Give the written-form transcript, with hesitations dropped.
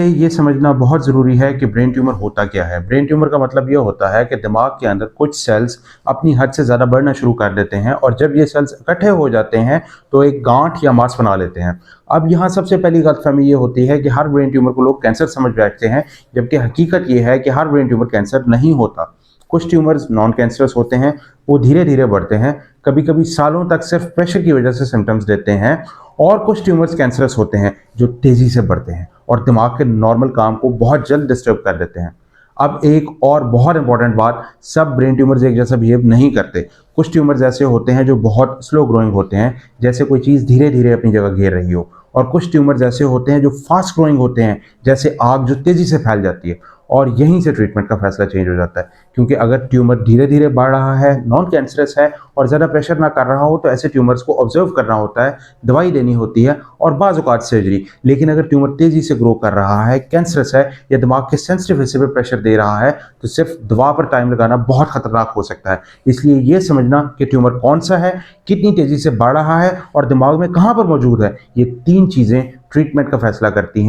ये समझना बहुत ज़रूरी है कि ब्रेन ट्यूमर होता क्या है। ब्रेन ट्यूमर का मतलब ये होता है कि दिमाग के अंदर कुछ सेल्स अपनी हद से ज़्यादा बढ़ना शुरू कर देते हैं और जब ये सेल्स इकट्ठे हो जाते हैं तो एक गांठ या मांस बना लेते हैं। अब यहाँ सबसे पहली गलतफहमी ये होती है कि हर ब्रेन ट्यूमर को लोग कैंसर समझ बैठते हैं, जबकि हकीकत ये है कि हर ब्रेन ट्यूमर कैंसर नहीं होता। कुछ ट्यूमर्स नॉन कैंसरस होते हैं, वो धीरे धीरे बढ़ते हैं, कभी कभी सालों तक सिर्फ प्रेशर की वजह से सिम्टम्स देते हैं। और कुछ ट्यूमर्स कैंसरस होते हैं जो तेज़ी से बढ़ते हैं और दिमाग के नॉर्मल काम को बहुत जल्द डिस्टर्ब कर देते हैं। अब एक और बहुत इंपॉर्टेंट बात, सब ब्रेन ट्यूमर्स एक जैसा बिहेव नहीं करते। कुछ ट्यूमर्स ऐसे होते हैं जो बहुत स्लो ग्रोइंग होते हैं, जैसे कोई चीज़ धीरे धीरे अपनी जगह घेर रही हो, और कुछ ट्यूमर्स ऐसे होते हैं जो फास्ट ग्रोइंग होते हैं, जैसे आग जो तेज़ी से फैल जाती है। और यहीं से ट्रीटमेंट का फैसला चेंज हो जाता है, क्योंकि अगर ट्यूमर धीरे धीरे बढ़ रहा है, नॉन कैंसरस है और ज़्यादा प्रेशर ना कर रहा हो, तो ऐसे ट्यूमर्स को ऑब्जर्व करना होता है, दवाई देनी होती है और बाज़ औक़ात सर्जरी। लेकिन अगर ट्यूमर तेज़ी से ग्रो कर रहा है, कैंसरस है या दिमाग के सेंसिटिव हिस्से पर प्रेशर दे रहा है, तो सिर्फ दवा पर टाइम लगाना बहुत खतरनाक हो सकता है। इसलिए ये समझना कि ट्यूमर कौन सा है, कितनी तेज़ी से बढ़ रहा है और दिमाग में कहाँ पर मौजूद है, ये 3 चीज़ें ट्रीटमेंट का फैसला करती हैं।